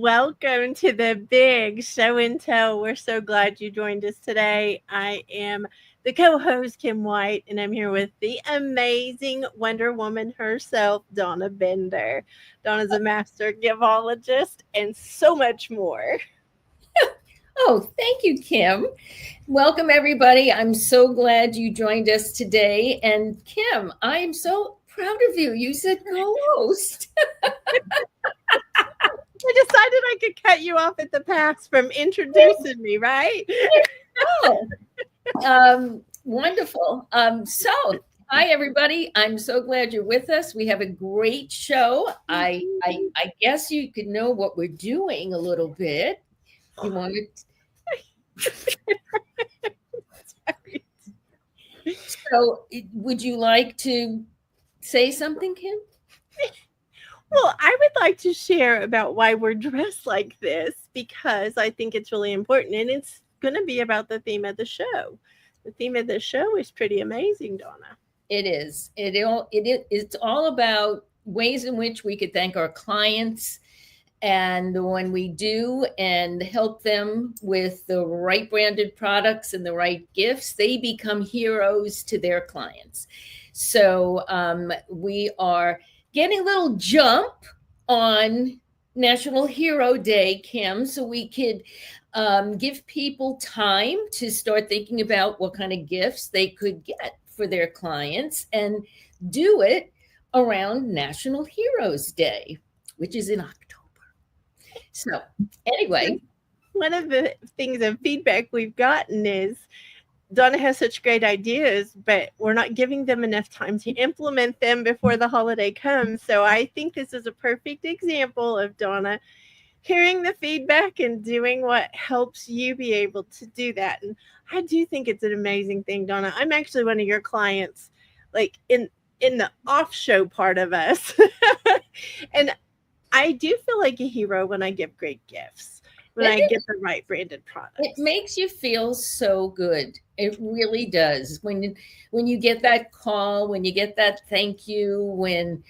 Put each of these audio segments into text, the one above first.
welcome to the big show and tell. We're so glad you joined us today. I am the co host, Kim White, and I'm here with the amazing Wonder Woman herself, Donna Bender. Donna's a master givologist and so much more. Oh, thank you, Kim. Welcome, everybody. I'm so glad you joined us today. And Kim, I am so proud of you. You said co-host. I decided I could cut you off at the pass from introducing me, right? Oh, wonderful. Hi, everybody. I'm so glad you're with us. We have a great show. I guess you could know what we're doing a little bit. You want to? So, would you like to say something, Kim? Well, I would like to share about why we're dressed like this because I think it's really important and it's going to be about the theme of the show. The theme of the show is pretty amazing, Donna. It is. It's all about ways in which we could thank our clients, and when we do and help them with the right branded products and the right gifts, they become heroes to their clients. So we are getting a little jump on National Hero Day, Kim, so we could give people time to start thinking about what kind of gifts they could get for their clients and do it around National Heroes Day, which is in October. So anyway. One of the things of feedback we've gotten is Donna has such great ideas, but we're not giving them enough time to implement them before the holiday comes. So I think this is a perfect example of Donna hearing the feedback and doing what helps you be able to do that. And I do think it's an amazing thing, Donna. I'm actually one of your clients, like in the off show part of us. And I do feel like a hero when I give great gifts, when I get the right branded products. It makes you feel so good. It really does. When you get that call, when you get that thank you, when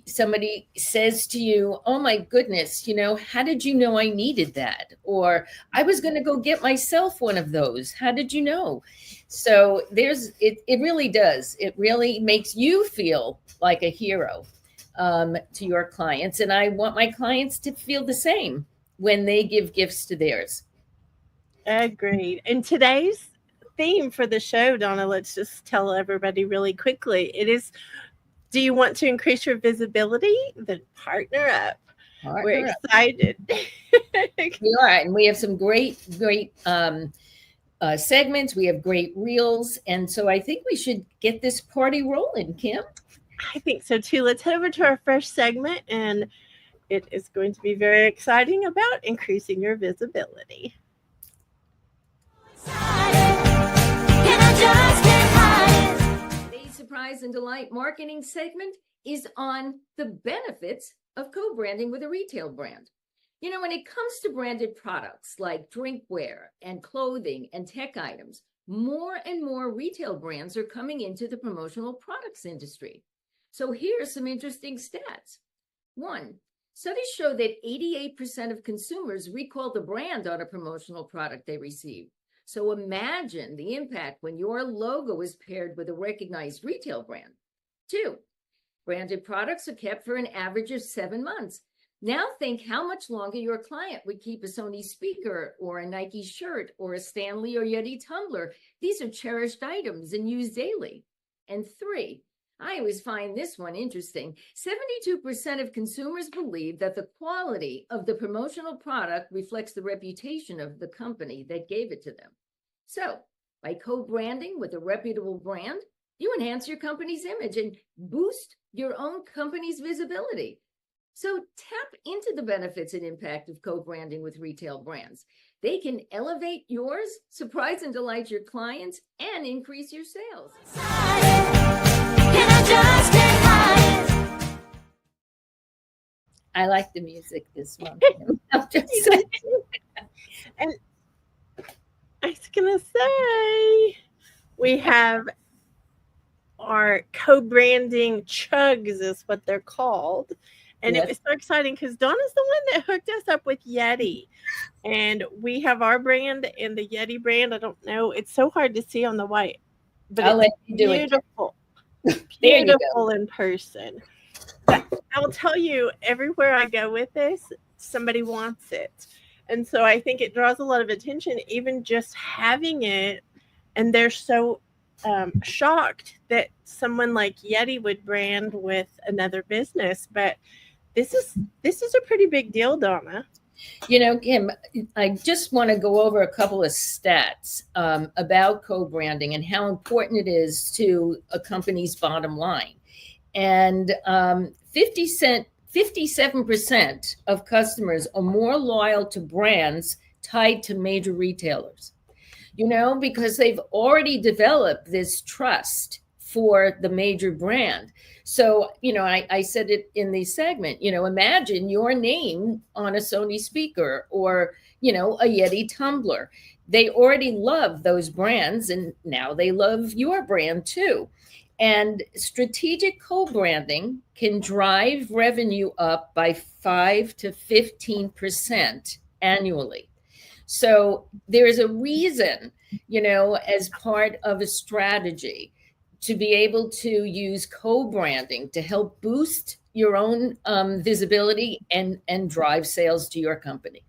somebody says to you, "Oh my goodness, how did you know I needed that?" Or "I was going to go get myself one of those. How did you know?" So it really does. It really makes you feel like a hero to your clients. And I want my clients to feel the same when they give gifts to theirs. Agreed. And today's theme for the show, Donna, let's just tell everybody really quickly. It is, do you want to increase your visibility? Then partner up. We're excited. We are. And we have some great segments. We have great reels. And so I think we should get this party rolling, Kim. I think so too. Let's head over to our first segment, and it is going to be very exciting about increasing your visibility. Today's surprise and delight marketing segment is on the benefits of co-branding with a retail brand. When it comes to branded products like drinkware and clothing and tech items, more and more retail brands are coming into the promotional products industry. So here's some interesting stats. 1, studies show that 88% of consumers recall the brand on a promotional product they received. So imagine the impact when your logo is paired with a recognized retail brand. 2, branded products are kept for an average of 7 months. Now think how much longer your client would keep a Sony speaker or a Nike shirt or a Stanley or Yeti tumbler. These are cherished items and used daily. And 3, I always find this one interesting. 72% of consumers believe that the quality of the promotional product reflects the reputation of the company that gave it to them. So, by co-branding with a reputable brand, you enhance your company's image and boost your own company's visibility. So, tap into the benefits and impact of co-branding with retail brands. They can elevate yours, surprise and delight your clients, and increase your sales. I like the music this month. I'm just saying. And I was going to say, we have our co-branding chugs is what they're called. And it Yes. was so exciting because Donna's the one that hooked us up with Yeti. And we have our brand and the Yeti brand. I don't know. It's so hard to see on the white, but I'll it's let you do it. beautiful, There you go. beautiful in person. But I'll tell you, everywhere I go with this, somebody wants it. And so I think it draws a lot of attention, even just having it. And they're so shocked that someone like Yeti would brand with another business. But this is a pretty big deal, Donna. Kim, I just want to go over a couple of stats about co-branding and how important it is to a company's bottom line. And 57% of customers are more loyal to brands tied to major retailers, because they've already developed this trust for the major brand. So, I said it in the segment, imagine your name on a Sony speaker or, a Yeti tumbler. They already love those brands and now they love your brand too. And strategic co-branding can drive revenue up by 5 to 15% annually. So there is a reason, as part of a strategy to be able to use co-branding to help boost your own visibility and drive sales to your company.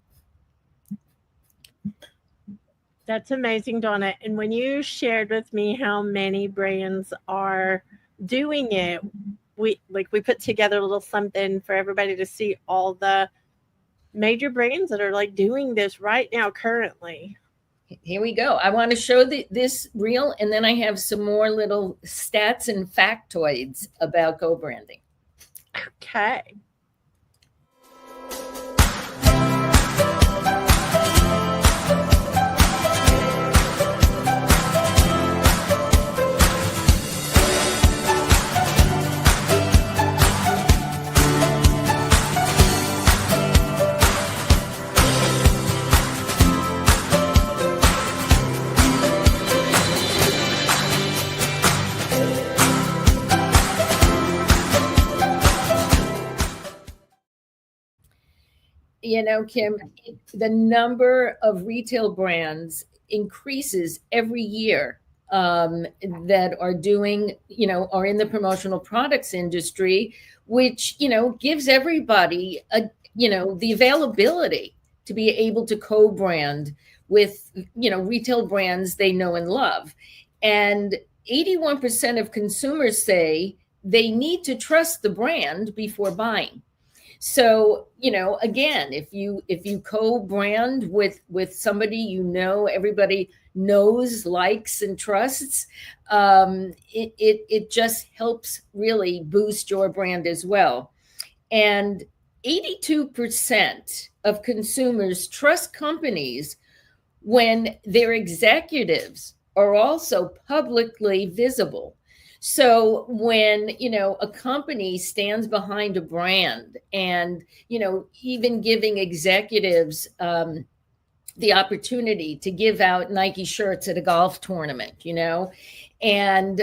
That's amazing, Donna. And when you shared with me how many brands are doing it, we put together a little something for everybody to see all the major brands that are like doing this right now currently. Here we go. I want to show this reel, and then I have some more little stats and factoids about co-branding. Okay. Kim, the number of retail brands increases every year that are doing, are in the promotional products industry, which, gives everybody the availability to be able to co-brand with, retail brands they know and love. And 81% of consumers say they need to trust the brand before buying. So, again, if you co-brand with somebody, everybody knows, likes, and trusts, it just helps really boost your brand as well. And 82% of consumers trust companies when their executives are also publicly visible. So when, a company stands behind a brand and, even giving executives the opportunity to give out Nike shirts at a golf tournament, and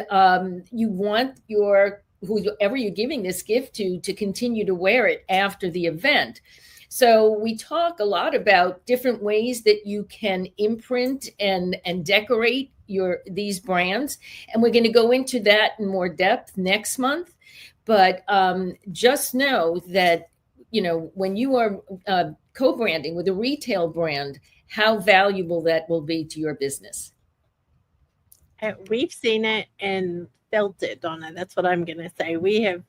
you want whoever you're giving this gift to continue to wear it after the event. So we talk a lot about different ways that you can imprint and decorate these brands. And we're going to go into that in more depth next month. But just know that, when you are co-branding with a retail brand, how valuable that will be to your business. We've seen it and felt it, Donna. That's what I'm going to say. We have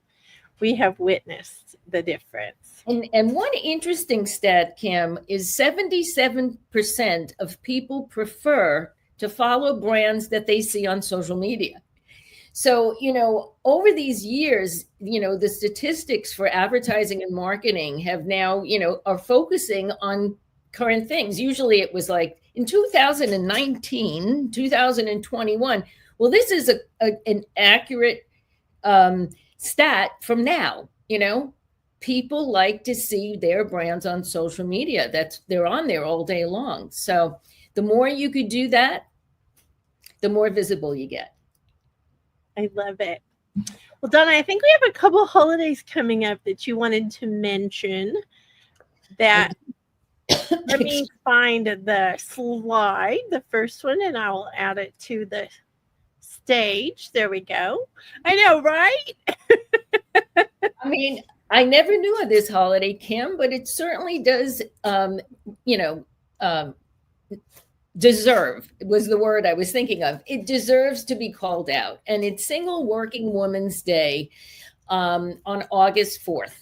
witnessed the difference. And one interesting stat, Kim, is 77% of people prefer to follow brands that they see on social media. So, over these years, the statistics for advertising and marketing have now, are focusing on current things. Usually it was like in 2019, 2021. Well, this is an accurate stat from now, people like to see their brands on social media. They're on there all day long. So the more you could do that, the more visible you get. I love it. Well, Donna, I think we have a couple holidays coming up that you wanted to mention. I That let me find the slide, the first one, and I will add it to the stage. There we go. I know, right? I mean, I never knew of this holiday, Kim, but it certainly does, you know, um, deserve was the word I was thinking of. It deserves to be called out, and it's Single Working Women's Day on August 4th.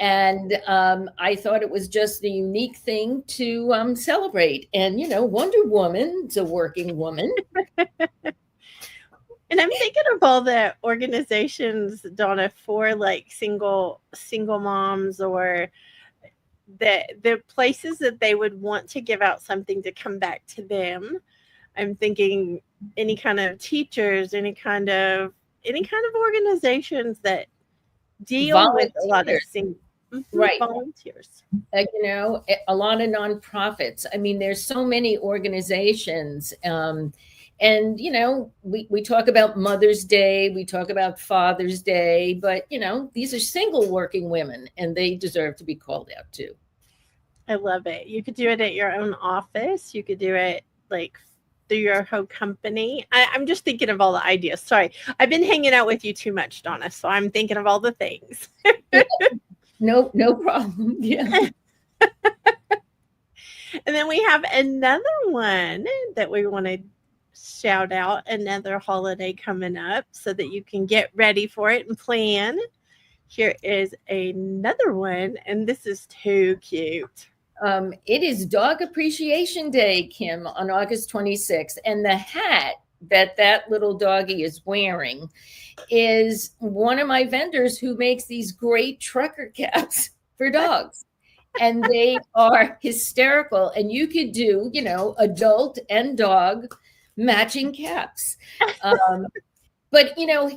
And I thought it was just a unique thing to celebrate. And, Wonder Woman's a working woman. And I'm thinking of all the organizations, Donna, for like single moms, or the places that they would want to give out something to come back to them. I'm thinking any kind of teachers, any kind of organizations that deal with a lot of Volunteers, right. volunteers. A lot of nonprofits. I mean, there's so many organizations. And, we talk about Mother's Day, we talk about Father's Day, but, these are single working women and they deserve to be called out too. I love it. You could do it at your own office. You could do it like through your whole company. I'm just thinking of all the ideas. Sorry, I've been hanging out with you too much, Donna. So I'm thinking of all the things. Yeah, no problem. Yeah. And then we have another one that we want to shout out, another holiday coming up so that you can get ready for it and plan. Here is another one, and this is too cute. It is Dog Appreciation Day, Kim, on August 26th. And the hat that little doggy is wearing is one of my vendors who makes these great trucker caps for dogs. And they are hysterical. And you could do, adult and dog matching caps. But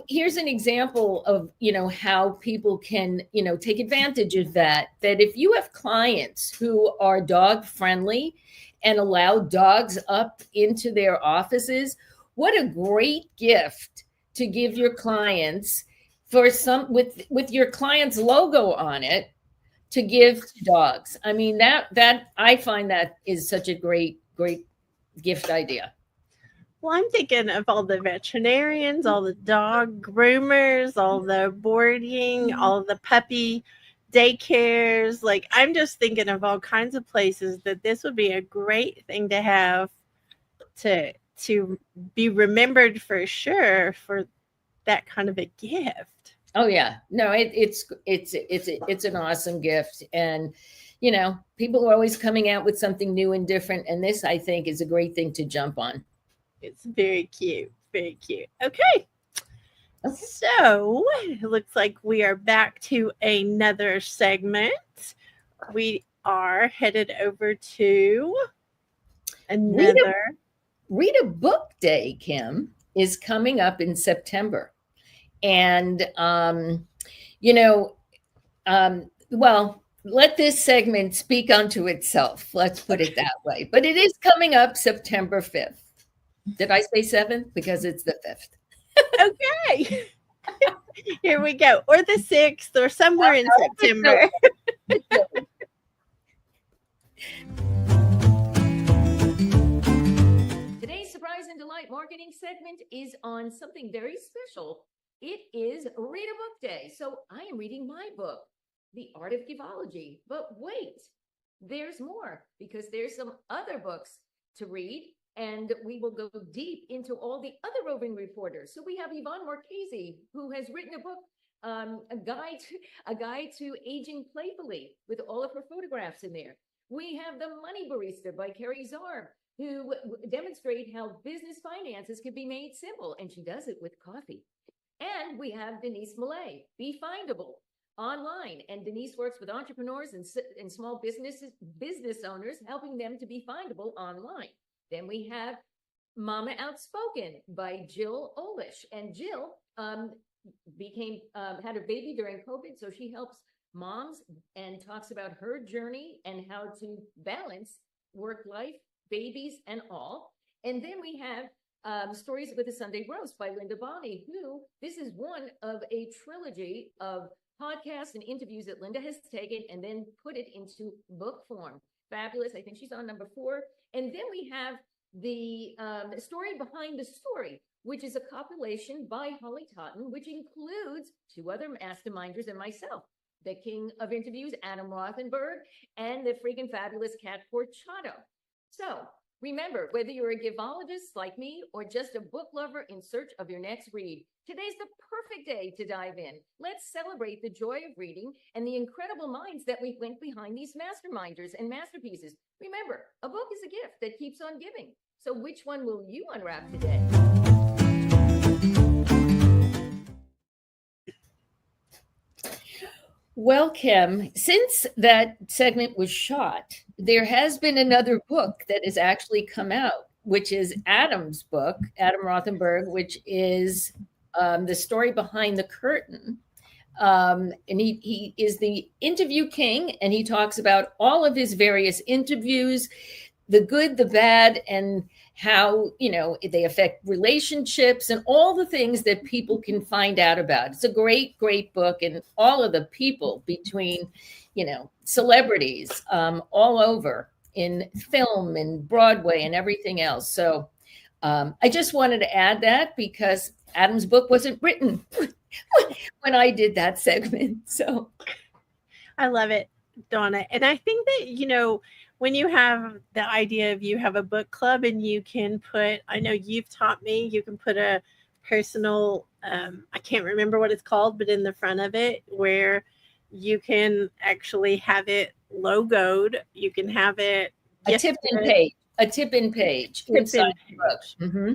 here's an example of how people can take advantage of that if you have clients who are dog friendly and allow dogs up into their offices, what a great gift to give your clients for some with your client's logo on it to give to dogs. I mean, that I find that is such a great gift idea. Well, I'm thinking of all the veterinarians, all the dog groomers, all the boarding, all the puppy daycares. Like, I'm just thinking of all kinds of places that this would be a great thing to have to be remembered for sure for that kind of a gift. Oh yeah, no, it's an awesome gift, and people are always coming out with something new and different, and this I think is a great thing to jump on. It's very cute, very cute. Okay. So it looks like we are back to another segment. We are headed over to another. Read a Book Day, Kim, is coming up in September. And, well, let this segment speak unto itself. Let's put it that way. But it is coming up September 5th. Did I say 7th? Because it's the 5th. Okay. Here we go. Or the 6th or somewhere in September. Today's Surprise and Delight marketing segment is on something very special. It is Read a Book Day. So I am reading my book, The Art of Giveology. But wait, there's more because there's some other books to read. And we will go deep into all the other roving reporters. So we have Yvonne Marchese, who has written a book, a guide to aging playfully, with all of her photographs in there. We have The Money Barista by Carrie Zarb, who demonstrate how business finances can be made simple, and she does it with coffee. And we have Denise Millay, Be Findable, online. And Denise works with entrepreneurs and small business owners, helping them to be findable online. Then we have Mama Outspoken by Jill Olish. And Jill had a baby during COVID, so she helps moms and talks about her journey and how to balance work life, babies, and all. And then we have Stories with a Sunday Roast by Linda Bonney, who this is one of a trilogy of podcasts and interviews that Linda has taken and then put it into book form. Fabulous. I think she's on number 4. And then we have the story behind the story, which is a compilation by Holly Totten, which includes 2 other masterminders and myself, the king of interviews, Adam Rothenberg, and the freaking fabulous Kat Porchado. So remember, whether you're a givologist like me or just a book lover in search of your next read, today's the perfect day to dive in. Let's celebrate the joy of reading and the incredible minds that we went behind these masterminders and masterpieces. Remember, a book is a gift that keeps on giving. So which one will you unwrap today? Well, Kim, since that segment was shot, there has been another book that has actually come out, which is Adam's book, Adam Rothenberg, which is the story behind the curtain. And he is the interview king, and he talks about all of his various interviews, the good, the bad, and how, they affect relationships and all the things that people can find out about. It's a great, great book, and all of the people between, celebrities all over in film and Broadway and everything else. So I just wanted to add that because Adam's book wasn't written when I did that segment. So I love it, Donna. And I think that, when you have the idea of you have a book club and you can put, I know you've taught me, you can put a personal, I can't remember what it's called, but in the front of it where you can actually have it logoed. You can have it a tip-in page inside the book. Mm-hmm.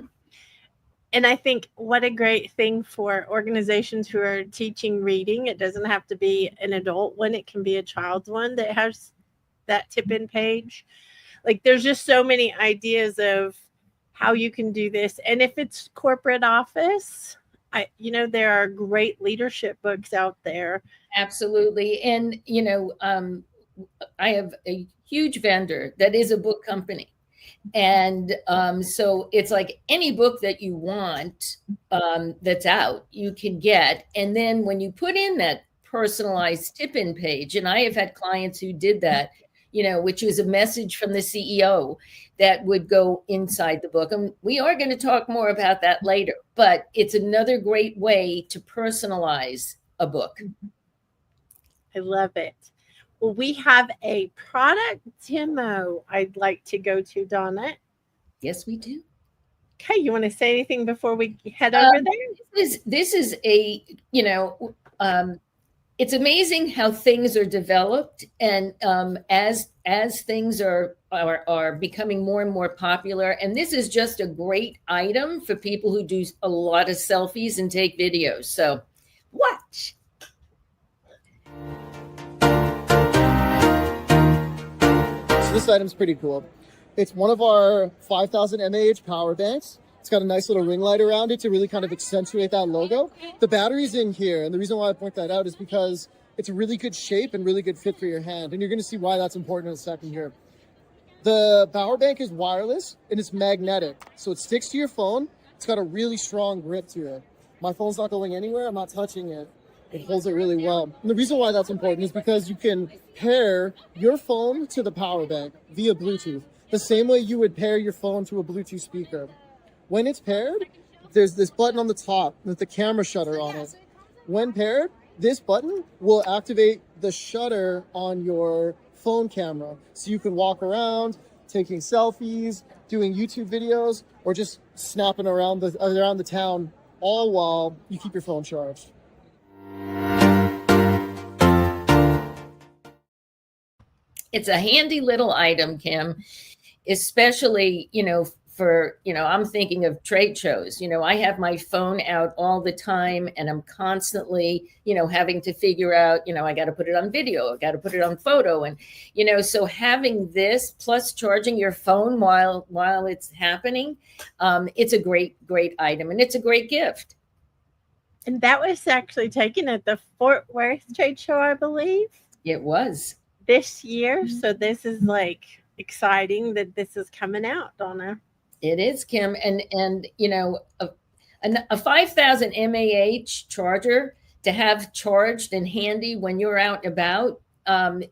And I think what a great thing for organizations who are teaching reading. It doesn't have to be an adult one. It can be a child's one that has that tip-in page. Like there's just so many ideas of how you can do this. And if it's corporate office, there are great leadership books out there. Absolutely. And, I have a huge vendor that is a book company. And so it's like any book that you want that's out, you can get. And then when you put in that personalized tip-in page, and I have had clients who did that, which was a message from the CEO that would go inside the book. And we are going to talk more about that later, but it's another great way to personalize a book. I love it. Well, we have a product demo I'd like to go to, Donna. Yes, we do. Okay, you want to say anything before we head over there? This is a, it's amazing how things are developed, and as things are becoming more and more popular. And this is just a great item for people who do a lot of selfies and take videos. So watch. So this item's pretty cool. It's one of our 5,000 mAh power banks. It's got a nice little ring light around it to really kind of accentuate that logo. The battery's in here, and the reason why I point that out is because it's a really good shape and really good fit for your hand, and you're going to see why that's important in a second here. The power bank is wireless, and it's magnetic, so it sticks to your phone. It's got a really strong grip to it. My phone's not going anywhere. I'm not touching it. It holds it really well. And the reason why that's important is because you can pair your phone to the power bank via Bluetooth, the same way you would pair your phone to a Bluetooth speaker. When it's paired, there's this button on the top with the camera shutter on it. When paired, this button will activate the shutter on your phone camera. So you can walk around, taking selfies, doing YouTube videos, or just snapping around the town, all while you keep your phone charged. It's a handy little item, Kim, especially, for, I'm thinking of trade shows. I have my phone out all the time, and I'm constantly, having to figure out, I got to put it on video, I got to put it on photo. And, so having this plus charging your phone while it's happening, it's a great, great item, and it's a great gift. And that was actually taken at the Fort Worth trade show, I believe. It was. This year. So this is like exciting that this is coming out, Donna. It is, Kim. And a 5,000 mAh charger to have charged and handy when you're out and about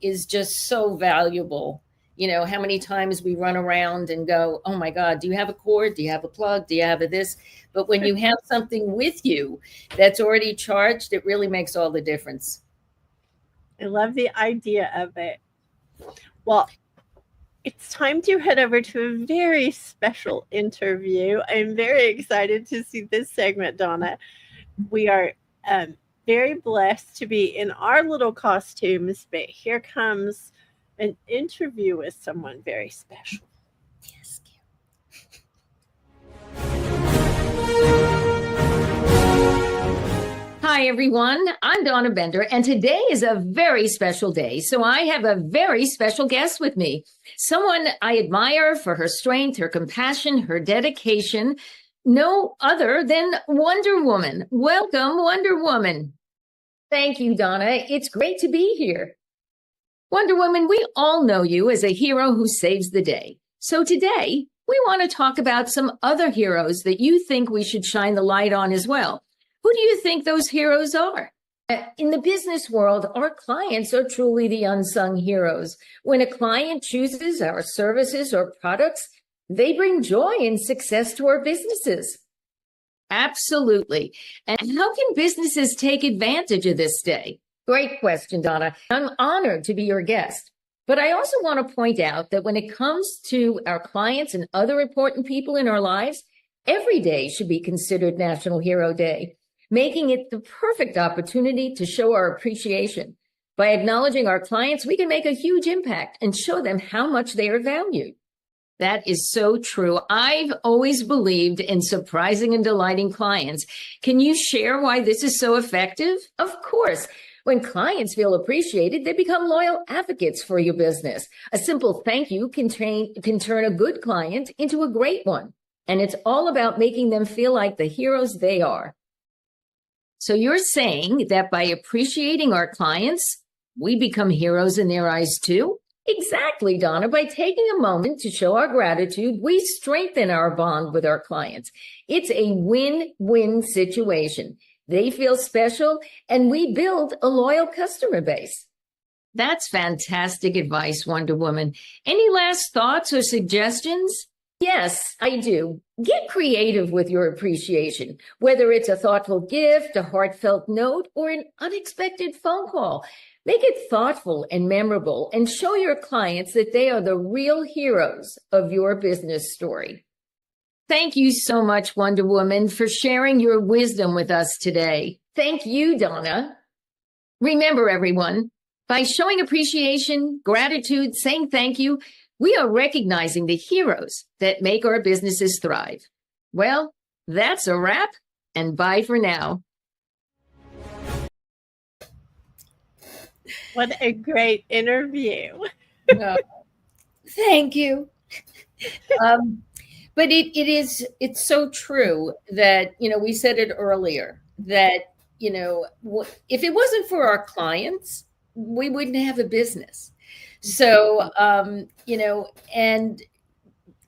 is just so valuable. How many times we run around and go, oh my God, do you have a cord? Do you have a plug? Do you have a this? But when you have something with you that's already charged, it really makes all the difference. I love the idea of it. Well, it's time to head over to a very special interview. I'm very excited to see this segment, Donna. We are very blessed to be in our little costumes, but here comes an interview with someone very special. Yes, Kim. Hi, everyone. I'm Donna Bender, and today is a very special day. So I have a very special guest with me, someone I admire for her strength, her compassion, her dedication, no other than Wonder Woman. Welcome, Wonder Woman. Thank you, Donna. It's great to be here. Wonder Woman, we all know you as a hero who saves the day. So today, we want to talk about some other heroes that you think we should shine the light on as well. Who do you think those heroes are? In the business world, our clients are truly the unsung heroes. When a client chooses our services or products, they bring joy and success to our businesses. Absolutely. And how can businesses take advantage of this day? Great question, Donna. I'm honored to be your guest. But I also want to point out that when it comes to our clients and other important people in our lives, every day should be considered National Hero Day, making it the perfect opportunity to show our appreciation. By acknowledging our clients, we can make a huge impact and show them how much they are valued. That is so true. I've always believed in surprising and delighting clients. Can you share why this is so effective? Of course. When clients feel appreciated, they become loyal advocates for your business. A simple thank you can turn a good client into a great one. And it's all about making them feel like the heroes they are. So you're saying that by appreciating our clients, we become heroes in their eyes too? Exactly, Donna. By taking a moment to show our gratitude, we strengthen our bond with our clients. It's a win-win situation. They feel special, and we build a loyal customer base. That's fantastic advice, Wonder Woman. Any last thoughts or suggestions? Yes, I do. Get creative with your appreciation, whether it's a thoughtful gift, a heartfelt note, or an unexpected phone call. Make it thoughtful and memorable and show your clients that they are the real heroes of your business story. Thank you so much, Wonder Woman, for sharing your wisdom with us today. Thank you, Donna. Remember, everyone, by showing appreciation, gratitude, saying thank you, we are recognizing the heroes that make our businesses thrive. Well, that's a wrap, and bye for now. What a great interview. Thank you. But it's so true that, we said it earlier, that, if it wasn't for our clients, we wouldn't have a business. So,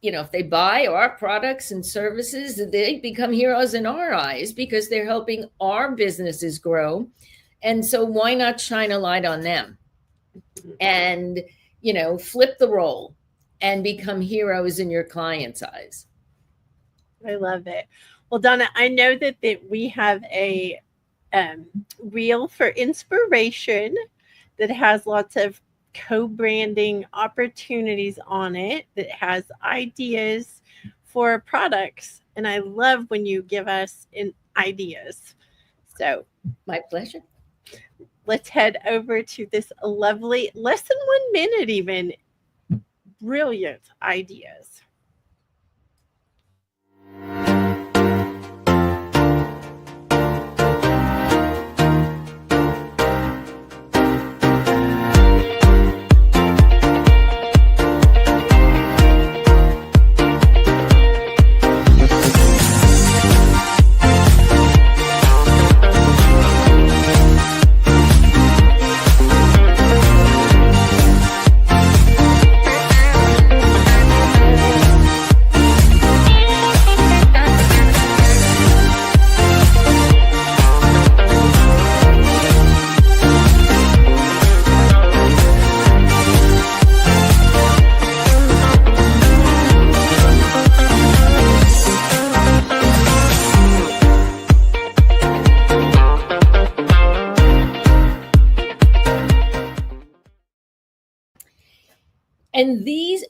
if they buy our products and services, they become heroes in our eyes because they're helping our businesses grow. And so why not shine a light on them and, flip the role and become heroes in your clients' eyes? I love it. Well, Donna, I know that we have a reel for inspiration that has lots of co-branding opportunities on it, that has ideas for products. And I love when you give us ideas. So my pleasure. Let's head over to this lovely, less than 1 minute even, brilliant ideas. And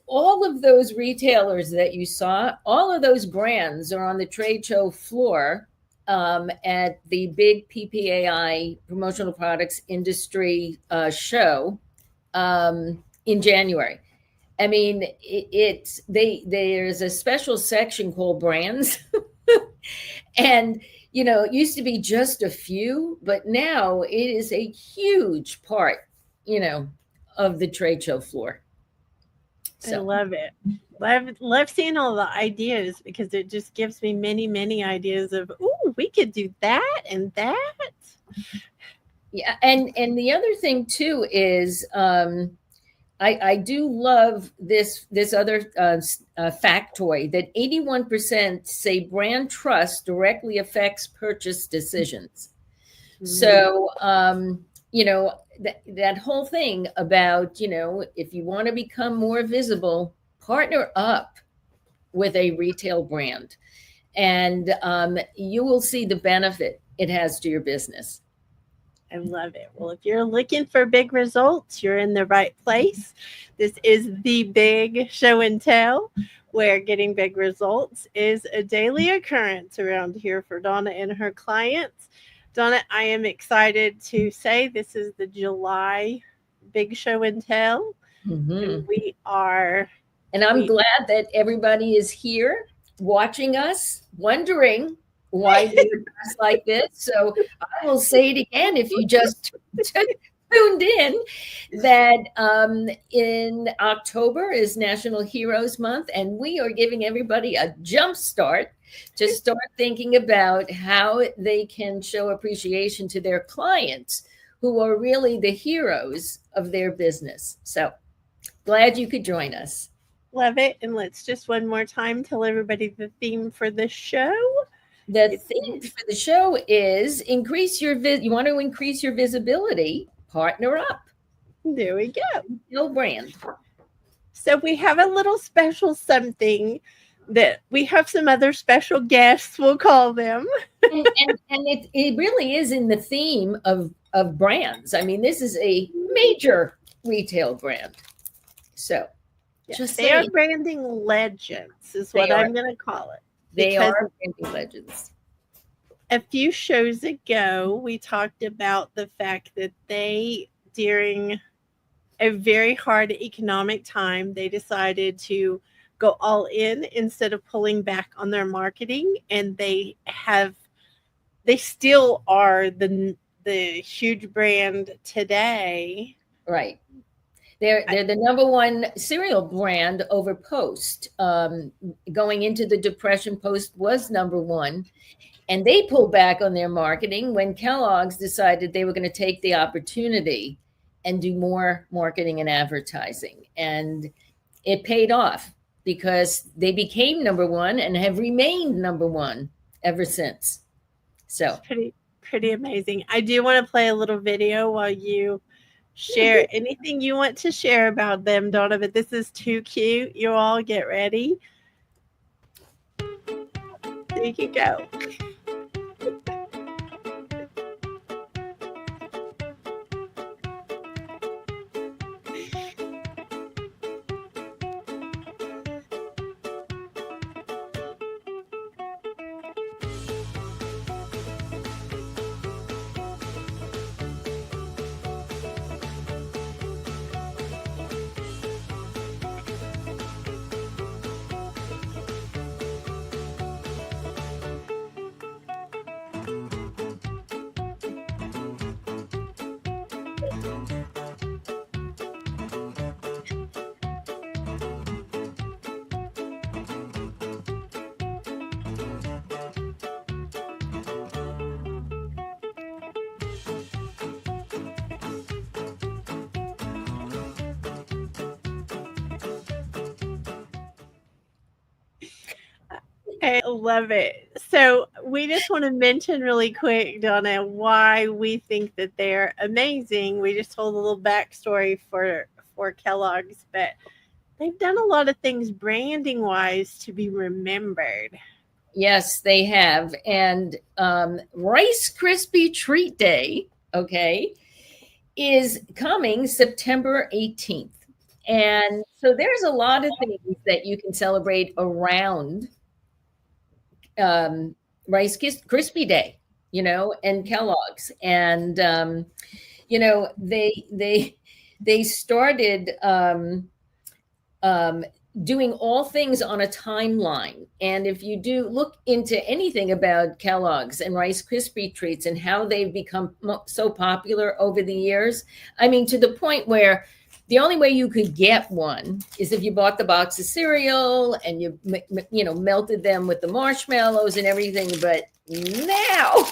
all of those retailers that you saw, all of those brands are on the trade show floor at the big PPAI Promotional Products Industry show in January. I mean, there's a special section called brands, and it used to be just a few, but now it is a huge part, of the trade show floor. I love it. Love seeing all the ideas because it just gives me many, many ideas of, oh, we could do that and that. Yeah, and the other thing too is I do love this other factoid that 81% say brand trust directly affects purchase decisions. Mm-hmm. So that whole thing about if you want to become more visible, partner up with a retail brand, and you will see the benefit it has to your business. I love it. Well, if you're looking for big results, you're in the right place. This is the big show and tell, where getting big results is a daily occurrence around here for Donna and her clients. Donna, I am excited to say this is the July big show and tell. Mm-hmm. And we are. And I'm glad that everybody is here watching us, wondering why we're dressed like this. So I will say it again if you just tuned in, that in October is National Heroes Month, and we are giving everybody a jump start to start thinking about how they can show appreciation to their clients who are really the heroes of their business. So glad you could join us. Love it. And let's just one more time tell everybody the theme for the show. The theme for the show is you want to increase your visibility, partner up. There we go. No brand. So we have a little special something that we have some other special guests, we'll call them. and it really is in the theme of brands. I mean, this is a major retail brand. So they are branding legends is what I'm going to call it. They are branding legends. A few shows ago, we talked about the fact that during a very hard economic time, they decided to go all in instead of pulling back on their marketing. And they still are the huge brand today. Right. They're the number one cereal brand over Post. Going into the Depression, Post was number one. And they pulled back on their marketing when Kellogg's decided they were going to take the opportunity and do more marketing and advertising. And it paid off because they became number one and have remained number one ever since. So pretty amazing. I do want to play a little video while you share anything you want to share about them, Donna, but this is too cute. You all get ready. There you go. I love it. So we just want to mention really quick, Donna, why we think that they're amazing. We just told a little backstory for Kellogg's, but they've done a lot of things branding wise to be remembered. Yes, they have. And Rice Krispie Treat Day, is coming September 18th. And so there's a lot of things that you can celebrate around Rice Krispie Day, and Kellogg's. And, they started doing all things on a timeline. And if you do look into anything about Kellogg's and Rice Krispie treats and how they've become so popular over the years, I mean, to the point where the only way you could get one is if you bought the box of cereal and you melted them with the marshmallows and everything. But now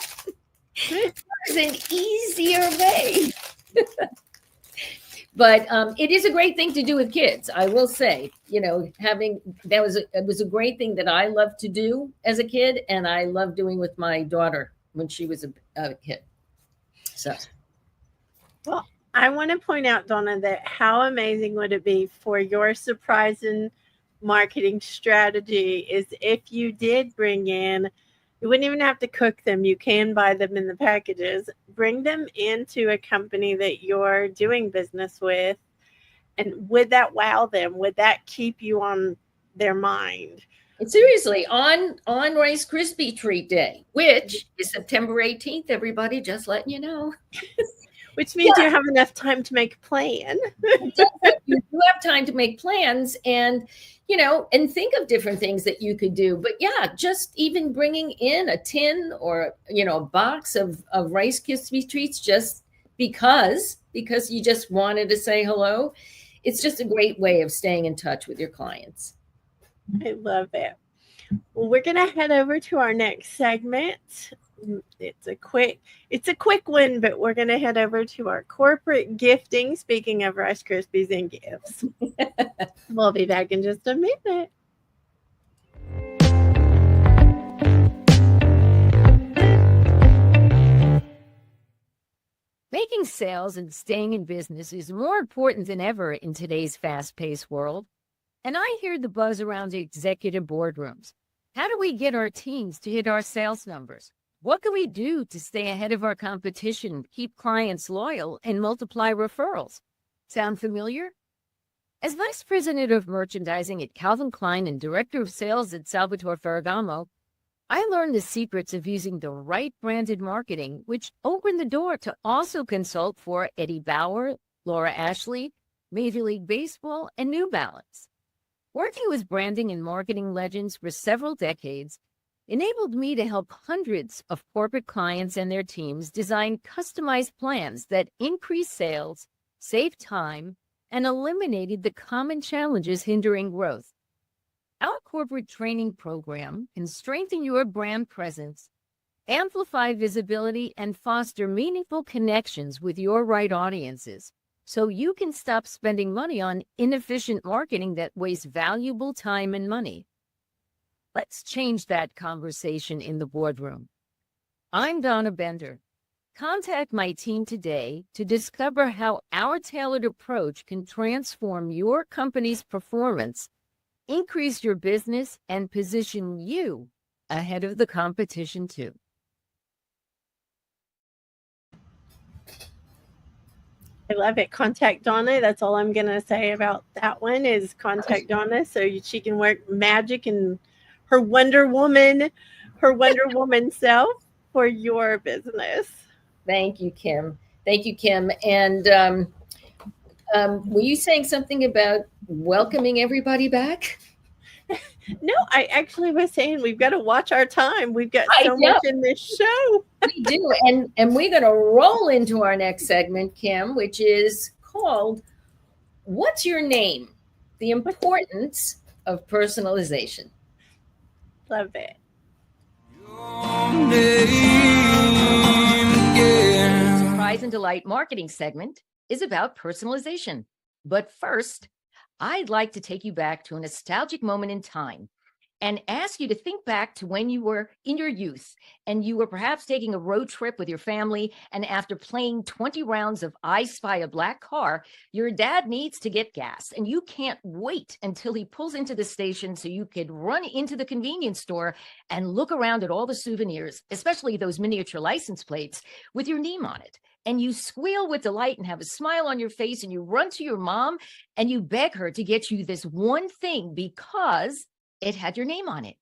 there's an easier way. But it is a great thing to do with kids. I will say, it was a great thing that I loved to do as a kid, and I loved doing with my daughter when she was a kid. So, well, I want to point out, Donna, that how amazing would it be for your surprise and marketing strategy is if you did bring in, you wouldn't even have to cook them. You can buy them in the packages. Bring them into a company that you're doing business with. And would that wow them? Would that keep you on their mind? Seriously, on Rice Krispie Treat Day, which is September 18th, everybody, just letting you know. Which means you have enough time to make a plan. You do have time to make plans and think of different things that you could do. But yeah, just even bringing in a tin or, a box of Rice Krispie treats just because you just wanted to say hello. It's just a great way of staying in touch with your clients. I love it. Well, we're going to head over to our next segment. It's a quick one, but we're going to head over to our corporate gifting. Speaking of Rice Krispies and gifts, we'll be back in just a minute. Making sales and staying in business is more important than ever in today's fast-paced world. And I hear the buzz around executive boardrooms. How do we get our teams to hit our sales numbers? What can we do to stay ahead of our competition, keep clients loyal, and multiply referrals? Sound familiar? As Vice President of Merchandising at Calvin Klein and Director of Sales at Salvatore Ferragamo, I learned the secrets of using the right branded marketing, which opened the door to also consult for Eddie Bauer, Laura Ashley, Major League Baseball, and New Balance. Working with branding and marketing legends for several decades enabled me to help hundreds of corporate clients and their teams design customized plans that increased sales, saved time, and eliminated the common challenges hindering growth. Our corporate training program can strengthen your brand presence, amplify visibility, and foster meaningful connections with your right audiences, so you can stop spending money on inefficient marketing that wastes valuable time and money. Let's change that conversation in the boardroom. I'm Donna Bender. Contact my team today to discover how our tailored approach can transform your company's performance, increase your business, and position you ahead of the competition too. I love it. Contact Donna. That's all I'm going to say about that one is contact Donna so she can work magic and her Wonder Woman self for your business. Thank you, Kim. And were you saying something about welcoming everybody back? No, I actually was saying we've got to watch our time. We've got so much in this show. We do. And we're going to roll into our next segment, Kim, which is called What's Your Name? The Importance of Personalization. Love it. Surprise and Delight marketing segment is about personalization. But first, I'd like to take you back to a nostalgic moment in time and ask you to think back to when you were in your youth and you were perhaps taking a road trip with your family. And after playing 20 rounds of I Spy a Black Car, your dad needs to get gas and you can't wait until he pulls into the station so you could run into the convenience store and look around at all the souvenirs, especially those miniature license plates with your name on it. And you squeal with delight and have a smile on your face and you run to your mom and you beg her to get you this one thing because it had your name on it.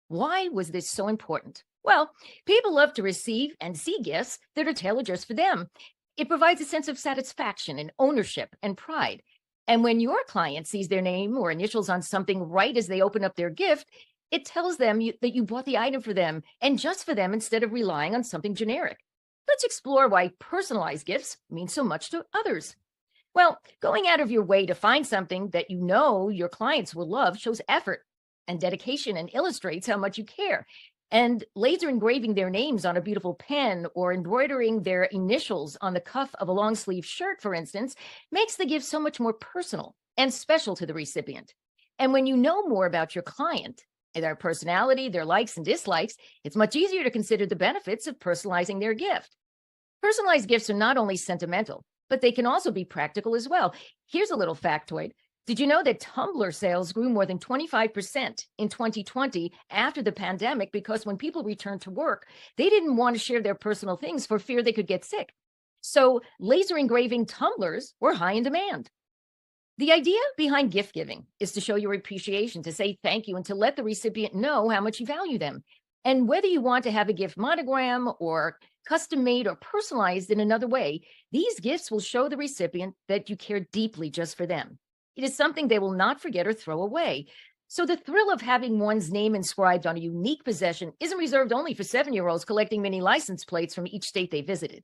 Why was this so important? Well, people love to receive and see gifts that are tailored just for them. It provides a sense of satisfaction and ownership and pride. And when your client sees their name or initials on something right as they open up their gift, it tells them that you bought the item for them and just for them instead of relying on something generic. Let's explore why personalized gifts mean so much to others. Well, going out of your way to find something that you know your clients will love shows effort and dedication and illustrates how much you care. And laser engraving their names on a beautiful pen or embroidering their initials on the cuff of a long sleeve shirt, for instance, makes the gift so much more personal and special to the recipient. And when you know more about your client, their personality, their likes and dislikes, it's much easier to consider the benefits of personalizing their gift. Personalized gifts are not only sentimental, but they can also be practical as well. Here's a little factoid. Did you know that tumbler sales grew more than 25% in 2020 after the pandemic because when people returned to work, they didn't want to share their personal things for fear they could get sick. So laser engraving tumblers were high in demand. The idea behind gift giving is to show your appreciation, to say thank you, and to let the recipient know how much you value them. And whether you want to have a gift monogram or custom made or personalized in another way, these gifts will show the recipient that you care deeply just for them. It is something they will not forget or throw away. So the thrill of having one's name inscribed on a unique possession isn't reserved only for 7-year-olds collecting mini license plates from each state they visited.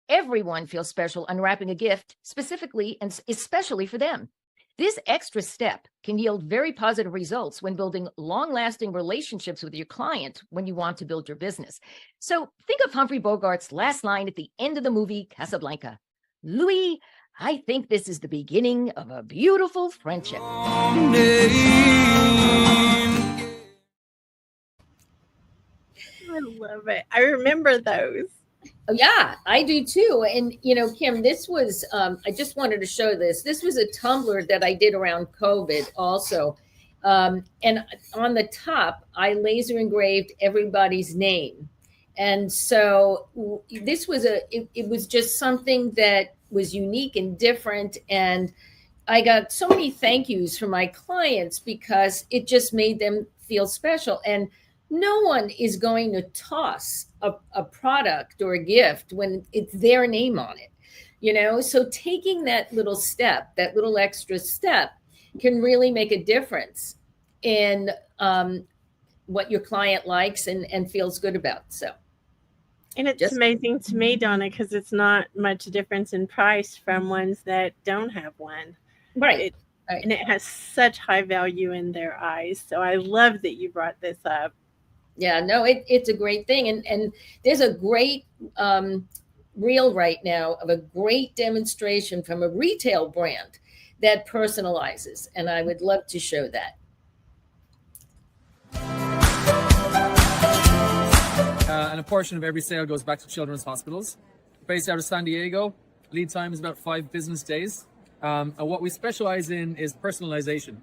Everyone feels special unwrapping a gift specifically and especially for them. This extra step can yield very positive results when building long-lasting relationships with your client when you want to build your business. So think of Humphrey Bogart's last line at the end of the movie Casablanca. Louis, I think this is the beginning of a beautiful friendship. I love it. I remember those. Oh, yeah, I do too. And, Kim, this was, I just wanted to show this. This was a tumbler that I did around COVID also. And on the top, I laser engraved everybody's name. And so this was it was just something that was unique and different. And I got so many thank yous from my clients because it just made them feel special. And no one is going to toss a product or a gift when it's their name on it, So taking that little step, that little extra step can really make a difference in what your client likes and feels good about. So. And it's amazing to me, Donna, because it's not much difference in price from ones that don't have one. Right. And it has such high value in their eyes. So I love that you brought this up. Yeah, no, it's a great thing. And there's a great reel right now of a great demonstration from a retail brand that personalizes. And I would love to show that. And a portion of every sale goes back to children's hospitals. Based out of San Diego, lead time is about 5 business days. And what we specialize in is personalization.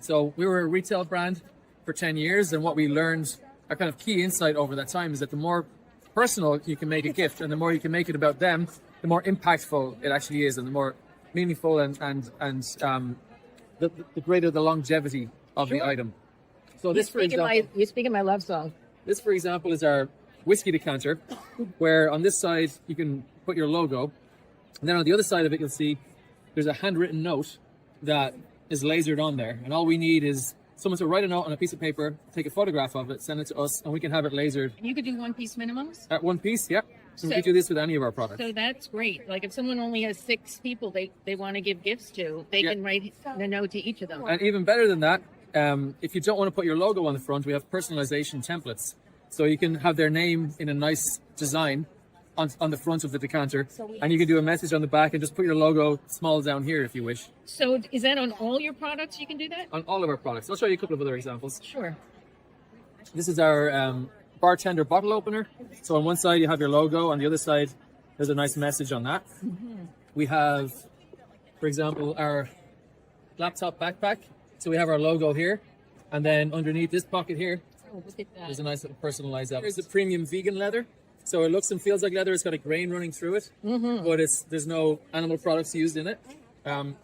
So we were a retail brand for 10 years, and what we learned, our kind of key insight over that time, is that the more personal you can make a gift and the more you can make it about them, the more impactful it actually is, and the more meaningful and the greater the longevity of the item. So this, for example, you're speaking my love song. This, for example, is our whiskey decanter, where on this side you can put your logo, and then on the other side of it you'll see there's a handwritten note that is lasered on there, and all we need is someone to write a note on a piece of paper, take a photograph of it, send it to us, and we can have it lasered. You could do one-piece minimums? At one piece, yeah. So we can do this with any of our products. So that's great. Like if someone only has 6 people they want to give gifts to, they can write the note to each of them. And even better than that, if you don't want to put your logo on the front, we have personalization templates. So you can have their name in a nice design on the front of the decanter, and you can do a message on the back and just put your logo small down here if you wish. So is that on all your products you can do that? On all of our products. I'll show you a couple of other examples. Sure. This is our bartender bottle opener. So on one side you have your logo, on the other side there's a nice message on that. We have, for example, our laptop backpack. So we have our logo here, and then underneath this pocket here, there's a nice little personalized element. Here's the premium vegan leather. So it looks and feels like leather. It's got a grain running through it, but there's no animal products used in it.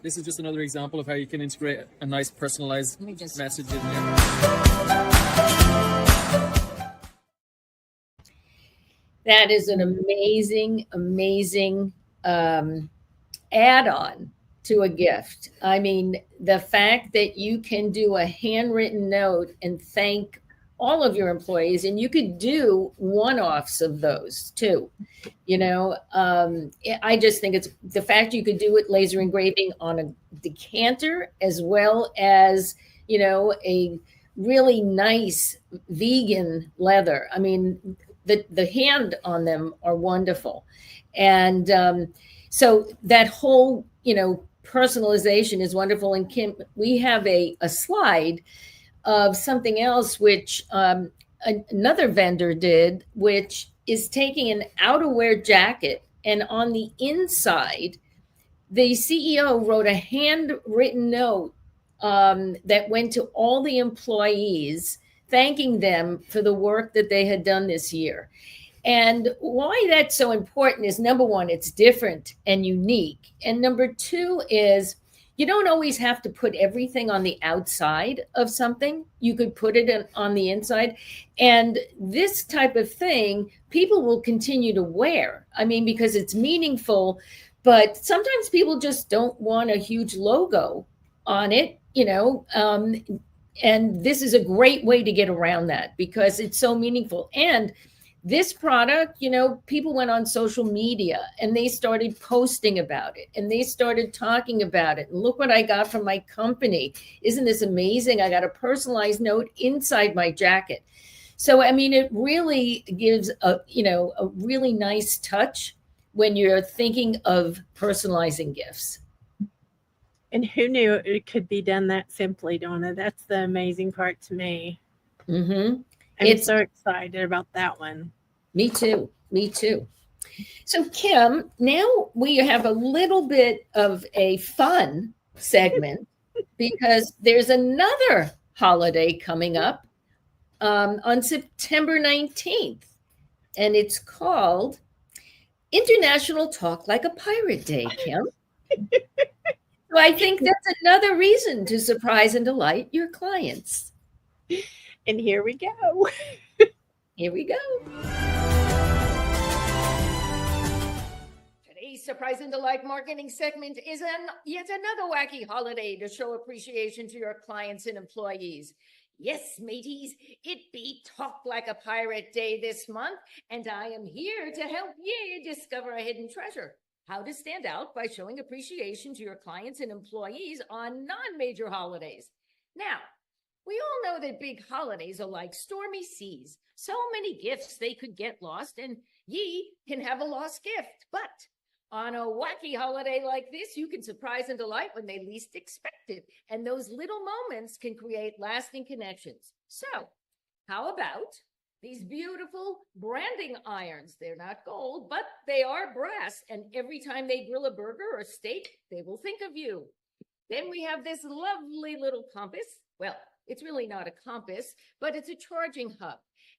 This is just another example of how you can integrate a nice personalized message in there. That is an amazing, amazing add-on to a gift. I mean, the fact that you can do a handwritten note and thank all of your employees, and you could do one-offs of those too. You know, I just think it's the fact you could do it laser engraving on a decanter as well as, you know, a really nice vegan leather. I mean, the hand on them are wonderful. And so that whole, you know, personalization is wonderful. And Kim, we have a slide of something else which another vendor did, which is taking an outerwear jacket, and on the inside, the CEO wrote a handwritten note that went to all the employees, thanking them for the work that they had done this year. And why that's so important is, number one, it's different and unique. And number two is, you don't always have to put everything on the outside of something. You could put it on the inside. And this type of thing, people will continue to wear. I mean, because it's meaningful, but sometimes people just don't want a huge logo on it, you know. And this is a great way to get around that because it's so meaningful. And this product, you know, people went on social media and they started posting about it and they started talking about it. And look what I got from my company. Isn't this amazing? I got a personalized note inside my jacket. So, I mean, it really gives a, you know, a really nice touch when you're thinking of personalizing gifts. And who knew it could be done that simply, Donna? That's the amazing part to me. Mm-hmm. I'm so excited about that one. Me too. Me too. So, Kim, now we have a little bit of a fun segment because there's another holiday coming up on September 19th, and it's called International Talk Like a Pirate Day, Kim. So I think that's another reason to surprise and delight your clients. And here we go. Here we go. Today's Surprise and Delight marketing segment is yet another wacky holiday to show appreciation to your clients and employees. Yes, mateys, it be Talk Like a Pirate Day this month, and I am here to help you discover a hidden treasure. How to stand out by showing appreciation to your clients and employees on non-major holidays. Now, we all know that big holidays are like stormy seas. So many gifts they could get lost, and ye can have a lost gift. But on a wacky holiday like this, you can surprise and delight when they least expect it. And those little moments can create lasting connections. So, how about these beautiful branding irons? They're not gold, but they are brass. And every time they grill a burger or steak, they will think of you. Then we have this lovely little compass. Well, it's really not a compass, but it's a charging hub.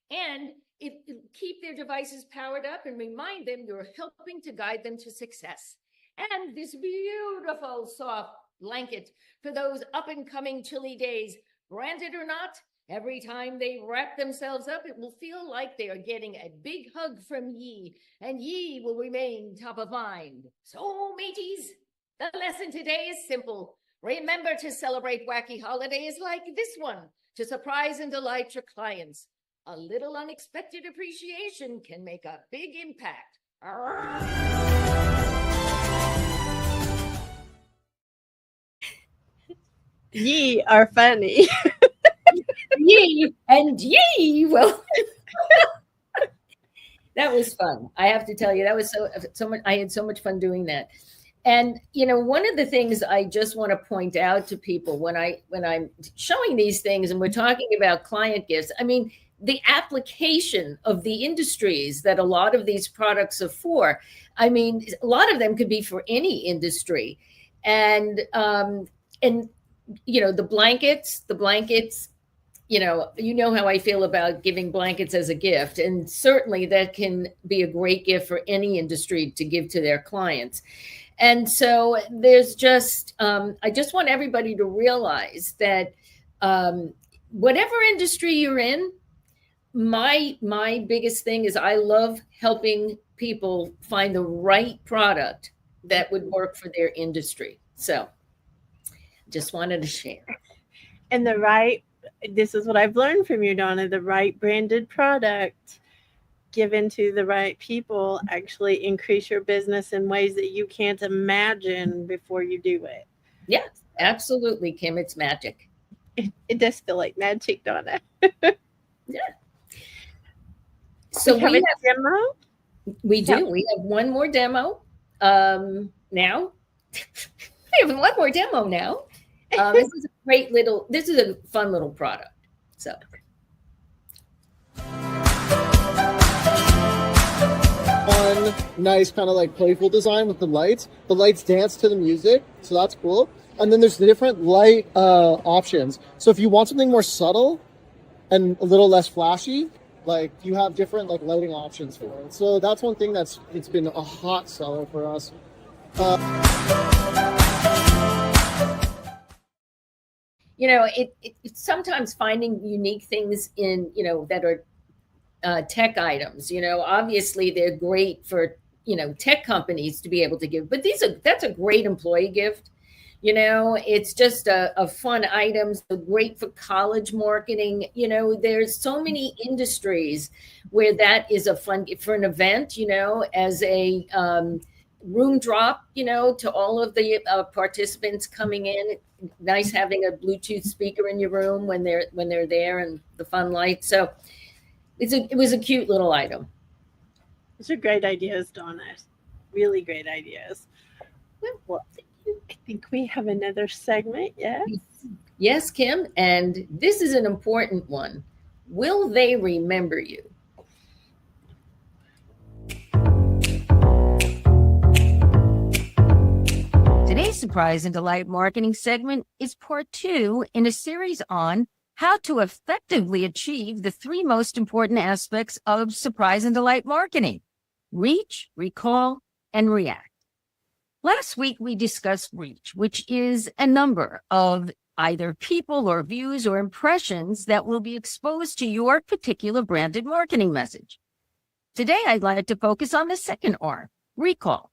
And it keep their devices powered up and remind them you're helping to guide them to success. And this beautiful soft blanket for those up and coming chilly days, branded or not, every time they wrap themselves up, it will feel like they are getting a big hug from ye, and ye will remain top of mind. So, mateys, the lesson today is simple. Remember to celebrate wacky holidays like this one to surprise and delight your clients. A little unexpected appreciation can make a big impact. Ye are funny. Ye and ye. Well, that was fun. I have to tell you, that was so much. I had so much fun doing that. And, you know, one of the things I just want to point out to people when I'm showing these things and we're talking about client gifts, I mean, the application of the industries that a lot of these products are for. I mean, a lot of them could be for any industry. And the blankets, you know how I feel about giving blankets as a gift. And certainly that can be a great gift for any industry to give to their clients. And so there's just, I just want everybody to realize that whatever industry you're in, my biggest thing is I love helping people find the right product that would work for their industry. So just wanted to share. And this is what I've learned from you, Donna, the right branded product given to the right people actually increase your business in ways that you can't imagine before you do it. Yes, absolutely, Kim. It's magic. It does feel like magic, Donna. Yeah. So we have a demo? We do. We have one more demo now. We have one more demo now. This is a fun little product. So. Fun, nice, kind of like playful design with the lights. The lights dance to the music, so that's cool. And then there's the different light options. So if you want something more subtle and a little less flashy, like you have different like lighting options for it. So that's one thing it's been a hot seller for us. It's sometimes finding unique things in, that are tech items. Obviously they're great for, tech companies to be able to give, but that's a great employee gift. It's just a fun item, so great for college marketing. There's so many industries where that is a fun for an event, as a room drop, to all of the participants coming in. Nice having a Bluetooth speaker in your room when they're there, and the fun lights. So it was a cute little item. Those are great ideas, Donna. Really great ideas. Well, I think we have another segment. Yes. Yes, Kim. And this is an important one. Will they remember you? Today's Surprise and Delight marketing segment is part 2 in a series on how to effectively achieve the 3 most important aspects of surprise and delight marketing: reach, recall, and react. Last week, we discussed reach, which is a number of either people or views or impressions that will be exposed to your particular branded marketing message. Today, I'd like to focus on the second R, recall.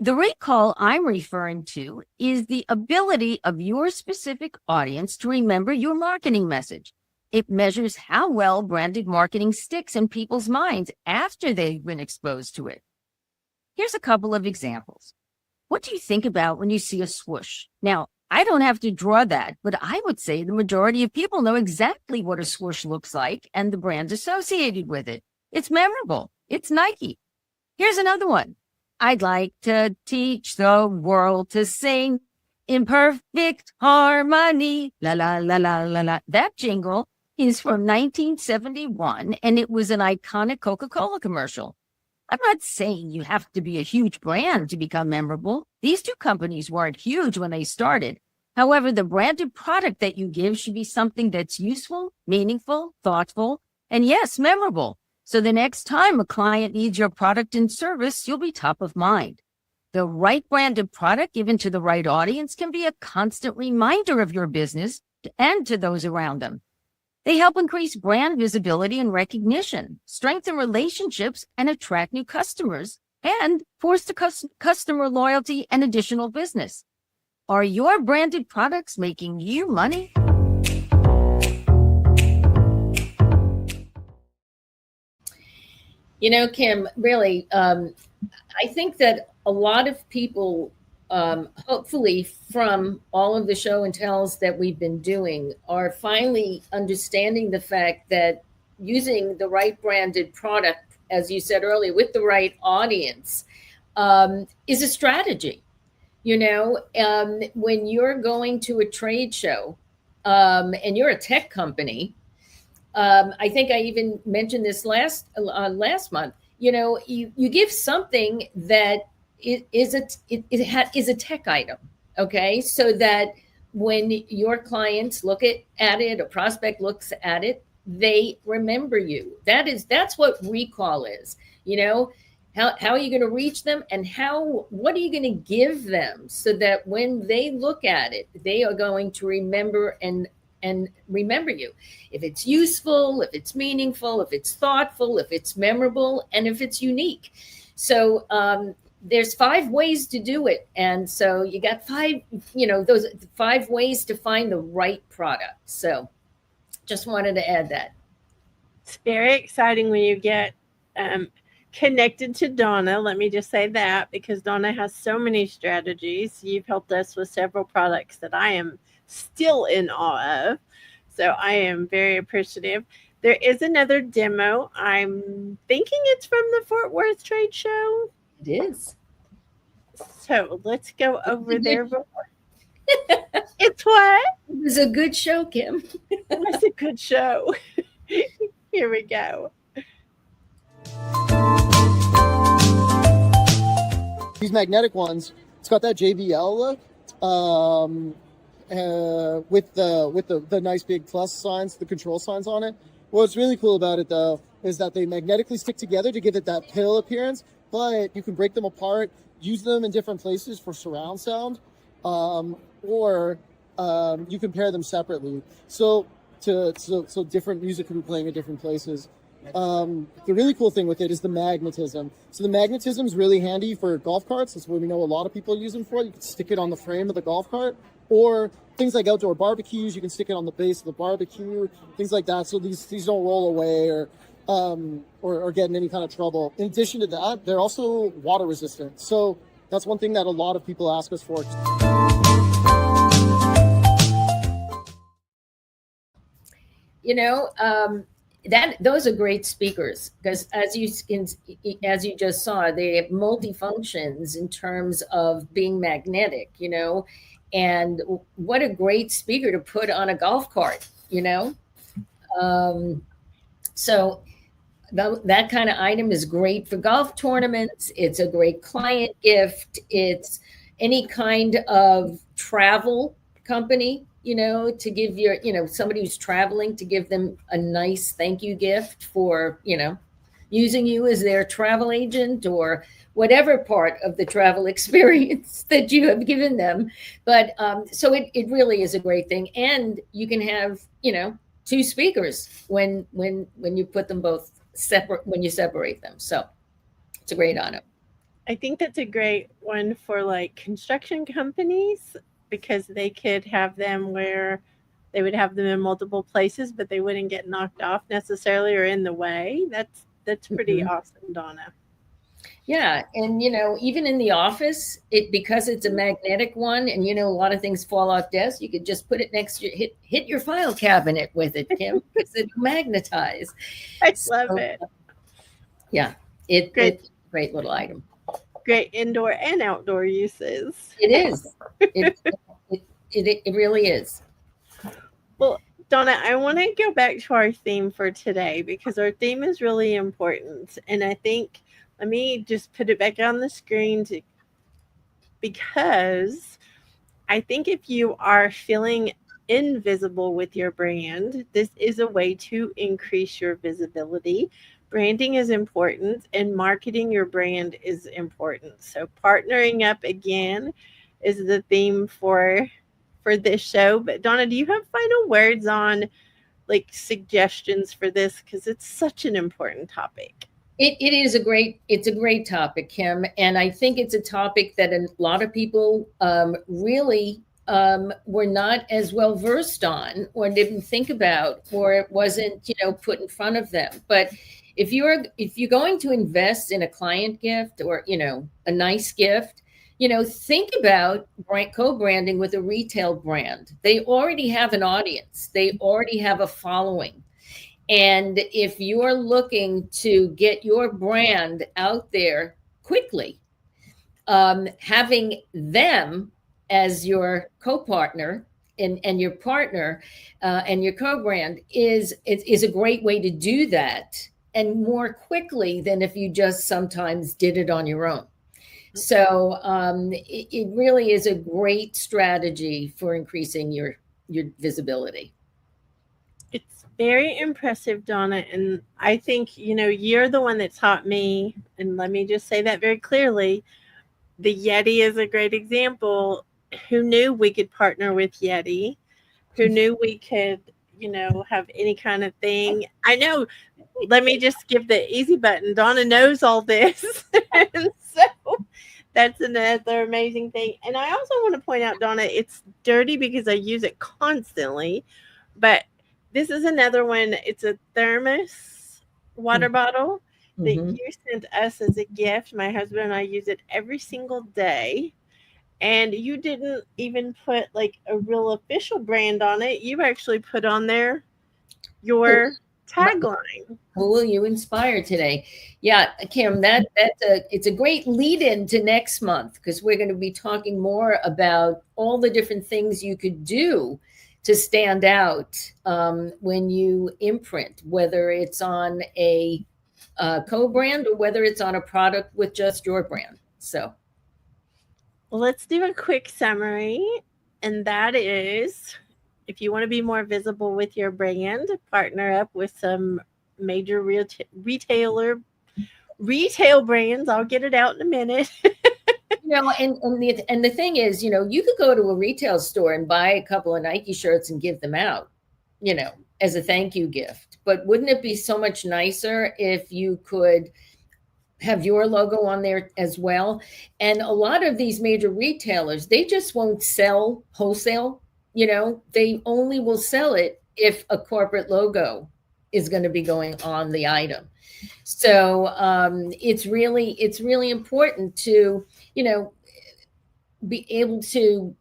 The recall I'm referring to is the ability of your specific audience to remember your marketing message. It measures how well branded marketing sticks in people's minds after they've been exposed to it. Here's a couple of examples. What do you think about when you see a swoosh? Now, I don't have to draw that, but I would say the majority of people know exactly what a swoosh looks like and the brand associated with it. It's memorable. It's Nike. Here's another one. I'd like to teach the world to sing in perfect harmony. La, la, la, la, la, la. That jingle is from 1971, and it was an iconic Coca-Cola commercial. I'm not saying you have to be a huge brand to become memorable. These two companies weren't huge when they started. However, the branded product that you give should be something that's useful, meaningful, thoughtful, and yes, memorable. So the next time a client needs your product and service, you'll be top of mind. The right branded product given to the right audience can be a constant reminder of your business and to those around them. They help increase brand visibility and recognition, strengthen relationships, and attract new customers, and foster customer loyalty and additional business. Are your branded products making you money? Kim, really, I think that a lot of people, hopefully from all of the show and tells that we've been doing, are finally understanding the fact that using the right branded product, as you said earlier, with the right audience, is a strategy. When you're going to a trade show and you're a tech company, I think I even mentioned this last month. You know, you give something that is a tech item, okay, so that when your clients look at it, a prospect looks at it, they remember you. That's what recall is. You know, how are you going to reach them, and what are you going to give them so that when they look at it, they are going to remember and remember you. If it's useful, if it's meaningful, if it's thoughtful, if it's memorable, and if it's unique. So there's 5 ways to do it. And so you got 5, those 5 ways to find the right product. So just wanted to add that. It's very exciting when you get connected to Donna. Let me just say that, because Donna has so many strategies. You've helped us with several products that I am still in awe of. So I am very appreciative. There is another demo. I'm thinking it's from the Fort Worth Trade Show. It is. So let's go over there. It's what? It was a good show, Kim. It was a good show. Here we go. These magnetic ones, it's got that JBL look, with the nice big plus signs, the control signs on it. What's really cool about it though is that they magnetically stick together to give it that pill appearance, but you can break them apart, use them in different places for surround sound, or you can pair them separately. So different music can be playing at different places. The really cool thing with it is the magnetism. So the magnetism is really handy for golf carts. That's what we know a lot of people use them for. You can stick it on the frame of the golf cart, or things like outdoor barbecues. You can stick it on the base of the barbecue, things like that. So these don't roll away or get in any kind of trouble. In addition to that, they're also water resistant. So that's one thing that a lot of people ask us for. Those are great speakers, because as you just saw, they have multifunctions in terms of being magnetic, and what a great speaker to put on a golf cart, so that kind of item is great for golf tournaments. It's a great client gift. It's any kind of travel company, to give somebody who's traveling, to give them a nice thank you gift for, using you as their travel agent, or whatever part of the travel experience that you have given them. But so it really is a great thing. And you can have, 2 speakers when you put them both separate, when you separate them. So it's a great item. I think that's a great one for like construction companies, because they could have them where they would have them in multiple places, but they wouldn't get knocked off necessarily or in the way. That's pretty awesome, Donna. Yeah. And, even in the office, because it's a magnetic one, and, a lot of things fall off desks, you could just put it next to hit your file cabinet with it, Kim, because it'll magnetize. I love it. Yeah. It's a great little item. Great indoor and outdoor uses. It is. It really is. Well, Donna, I want to go back to our theme for today, because our theme is really important. And I think, let me just put it back on the screen because I think if you are feeling invisible with your brand, this is a way to increase your visibility. Branding is important, and marketing your brand is important. So partnering up again is the theme for this show. But Donna, do you have final words on like suggestions for this? Because it's such an important topic. It's a great topic, Kim. And I think it's a topic that a lot of people really were not as well versed on, or didn't think about, or it wasn't, put in front of them. But if you're going to invest in a client gift, or, a nice gift, think about co-branding with a retail brand. They already have an audience. They already have a following. And if you're looking to get your brand out there quickly, having them as your co-partner and your partner and your co-brand is a great way to do that, and more quickly than if you just sometimes did it on your own. So it really is a great strategy for increasing your visibility. It's very impressive, Donna. And I think, you're the one that taught me, and let me just say that very clearly. The Yeti is a great example. Who knew we could partner with Yeti? Who knew we could, have any kind of thing? I know. Let me just give the easy button. Donna knows all this. And so that's another amazing thing. And I also want to point out, Donna, it's dirty because I use it constantly. But this is another one. It's a thermos water bottle that Mhm. you sent us as a gift. My husband and I use it every single day. And you didn't even put like a real official brand on it. You actually put on there Who, your tagline. who will you inspire today? Yeah, Kim, it's a great lead in to next month, because we're going to be talking more about all the different things you could do to stand out when you imprint, whether it's on a co-brand or whether it's on a product with just your brand. So Well, let's do a quick summary. And that is, if you want to be more visible with your brand, partner up with some major retail brands. I'll get it out in a minute. and the thing is, you could go to a retail store and buy a couple of Nike shirts and give them out, as a thank you gift. But wouldn't it be so much nicer if you could have your logo on there as well? And a lot of these major retailers, they just won't sell wholesale. They only will sell it if a corporate logo is going to be going on the item. So it's really important to, be able to,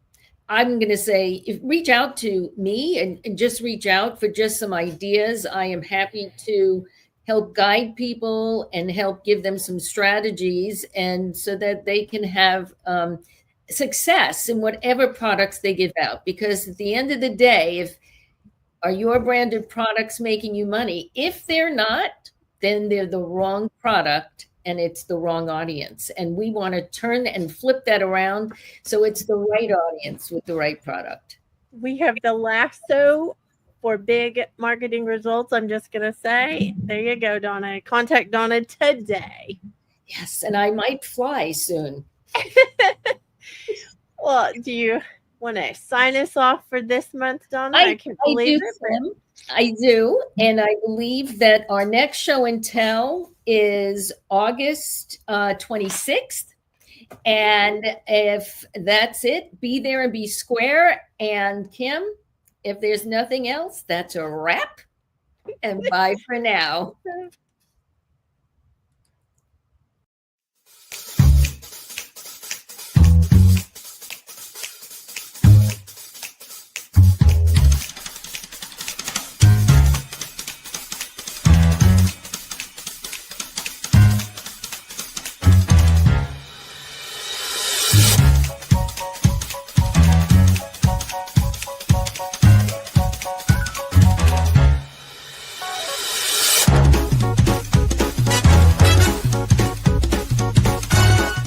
I'm going to say, reach out to me and just reach out for just some ideas. I am happy to help guide people and help give them some strategies, and so that they can have success in whatever products they give out. Because at the end of the day, are your branded products making you money? If they're not, then they're the wrong product and it's the wrong audience. And we want to turn and flip that around so it's the right audience with the right product. We have the lasso for big marketing results. I'm just going to say, there you go, Donna. Contact Donna today. Yes, and I might fly soon. Well, do you want to sign us off for this month, Donna? I can't believe it. Kim. I do. And I believe that our next show and tell is August 26th. And if that's it, be there and be square. And Kim, if there's nothing else, that's a wrap. And bye for now.